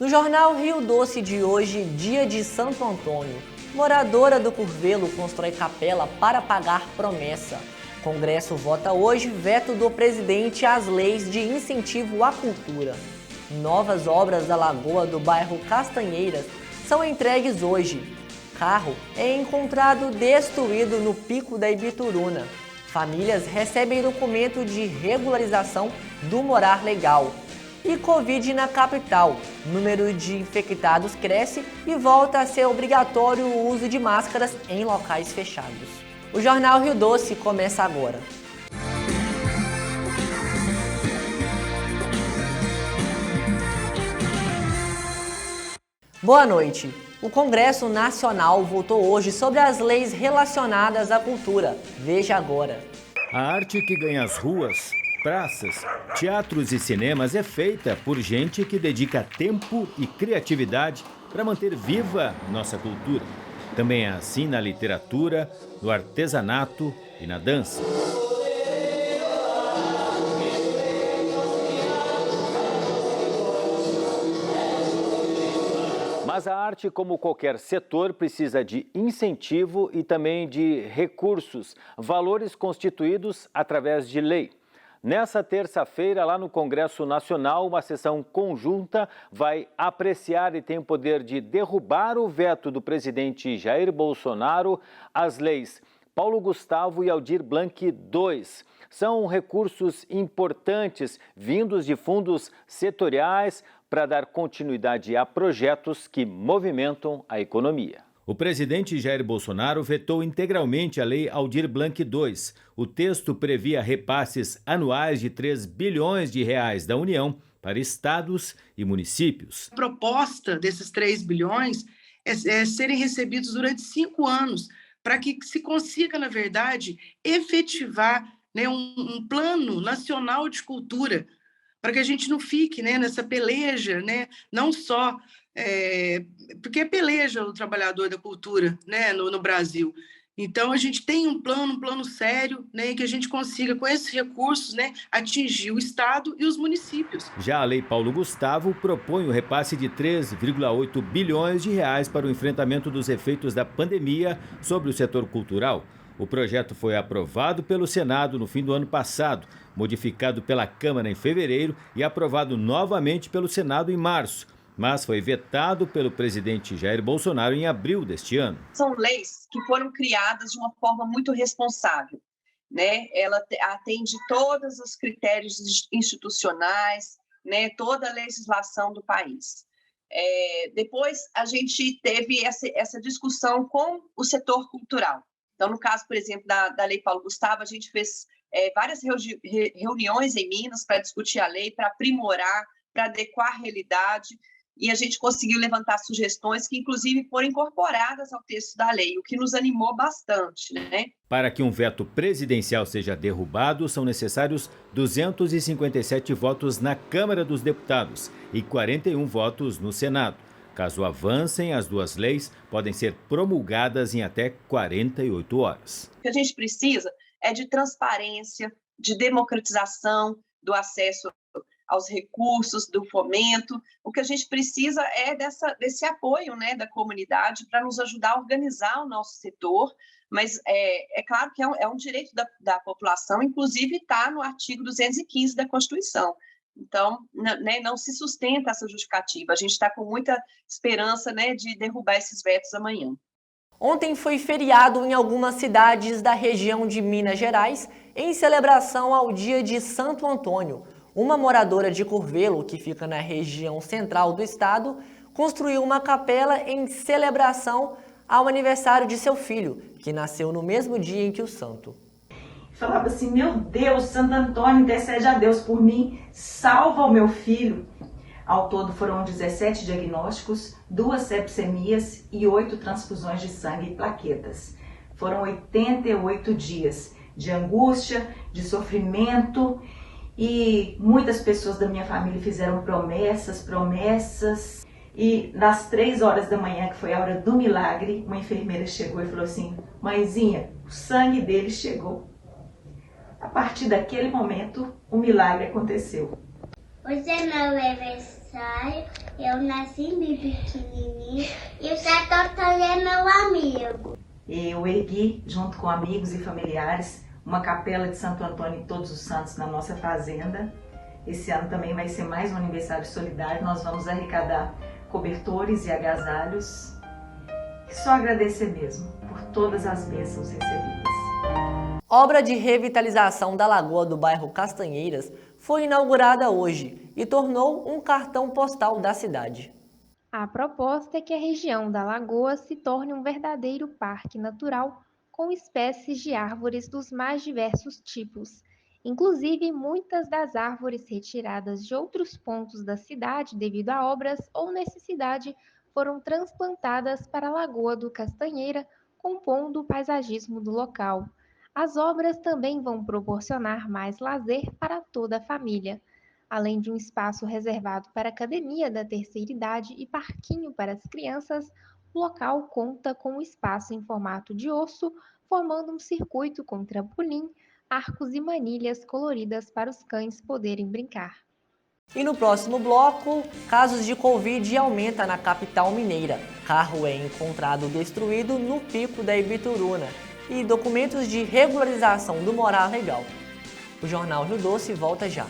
No jornal Rio Doce de hoje, dia de Santo Antônio, moradora do Curvelo constrói capela para pagar promessa. Congresso vota hoje veto do presidente às leis de incentivo à cultura. Novas obras da Lagoa do bairro Castanheiras são entregues hoje. Carro é encontrado destruído no Pico da Ibituruna. Famílias recebem documento de regularização do morar legal. E Covid na capital. Número de infectados cresce e volta a ser obrigatório o uso de máscaras em locais fechados. O Jornal Rio Doce começa agora. Boa noite. O Congresso Nacional votou hoje sobre as leis relacionadas à cultura. Veja agora. A arte que ganha as ruas, praças, teatros e cinemas é feita por gente que dedica tempo e criatividade para manter viva nossa cultura. Também é assim na literatura, no artesanato e na dança. Mas a arte, como qualquer setor, precisa de incentivo e também de recursos, valores constituídos através de lei. Nessa terça-feira, lá no Congresso Nacional, uma sessão conjunta vai apreciar e tem o poder de derrubar o veto do presidente Jair Bolsonaro às leis Paulo Gustavo e Aldir Blanc II. São recursos importantes vindos de fundos setoriais para dar continuidade a projetos que movimentam a economia. O presidente Jair Bolsonaro vetou integralmente a lei Aldir Blanc II. O texto previa repasses anuais de 3 bilhões de reais da União para estados e municípios. A proposta desses 3 bilhões é serem recebidos durante 5 anos, para que se consiga, na verdade, efetivar, né, um plano nacional de cultura, para que a gente não fique, né, nessa peleja, né, não só... porque peleja o trabalhador da cultura, né, no Brasil. Então, a gente tem um plano sério, né, que a gente consiga, com esses recursos, né, atingir o Estado e os municípios. Já a Lei Paulo Gustavo propõe o repasse de 3,8 bilhões de reais para o enfrentamento dos efeitos da pandemia sobre o setor cultural. O projeto foi aprovado pelo Senado no fim do ano passado, modificado pela Câmara em fevereiro e aprovado novamente pelo Senado em março, mas foi vetado pelo presidente Jair Bolsonaro em abril deste ano. São leis que foram criadas de uma forma muito responsável, né? Ela atende todos os critérios institucionais, né? Toda a legislação do país. Depois, a gente teve essa discussão com o setor cultural. Então, no caso, por exemplo, da Lei Paulo Gustavo, a gente fez várias reuniões em Minas para discutir a lei, para aprimorar, para adequar a realidade, e a gente conseguiu levantar sugestões que, inclusive, foram incorporadas ao texto da lei, o que nos animou bastante, né? Para que um veto presidencial seja derrubado, são necessários 257 votos na Câmara dos Deputados e 41 votos no Senado. Caso avancem, as duas leis podem ser promulgadas em até 48 horas. O que a gente precisa é de transparência, de democratização do acesso aos recursos, do fomento. O que a gente precisa é desse apoio, né, da comunidade para nos ajudar a organizar o nosso setor, mas é claro que é um direito da população, inclusive está no artigo 215 da Constituição. Então, né, não se sustenta essa justificativa. A gente está com muita esperança, né, de derrubar esses vetos amanhã. Ontem foi feriado em algumas cidades da região de Minas Gerais, em celebração ao dia de Santo Antônio. Uma moradora de Curvelo, que fica na região central do estado, construiu uma capela em celebração ao aniversário de seu filho, que nasceu no mesmo dia em que o santo. Falava assim: meu Deus, Santo Antônio, intercede a Deus por mim, salva o meu filho. Ao todo foram 17 diagnósticos, 2 sepsemias e 8 transfusões de sangue e plaquetas. Foram 88 dias de angústia, de sofrimento, e muitas pessoas da minha família fizeram promessas. E nas 3 horas da manhã, que foi a hora do milagre, uma enfermeira chegou e falou assim: mãezinha, o sangue dele chegou. A partir daquele momento, o milagre aconteceu. Hoje é meu aniversário Eu nasci bem pequenininho e o Santo Antônio é meu amigo. Eu ergui, junto com amigos e familiares, uma capela de Santo Antônio e Todos os Santos na nossa fazenda. Esse ano também vai ser mais um aniversário solidário. Nós vamos arrecadar cobertores e agasalhos. Só agradecer mesmo por todas as bênçãos recebidas. Obra de revitalização da Lagoa do bairro Castanheiras foi inaugurada hoje e tornou um cartão postal da cidade. A proposta é que a região da Lagoa se torne um verdadeiro parque natural com espécies de árvores dos mais diversos tipos. Inclusive, muitas das árvores retiradas de outros pontos da cidade devido a obras ou necessidade foram transplantadas para a Lagoa do Castanheira, compondo o paisagismo do local. As obras também vão proporcionar mais lazer para toda a família. Além de um espaço reservado para academia da terceira idade e parquinho para as crianças, o local conta com um espaço em formato de osso, formando um circuito com trampolim, arcos e manilhas coloridas para os cães poderem brincar. E no próximo bloco, casos de Covid aumenta na capital mineira. Carro é encontrado destruído no pico da Ibituruna e documentos de regularização do morar legal. O Jornal Rio Doce volta já.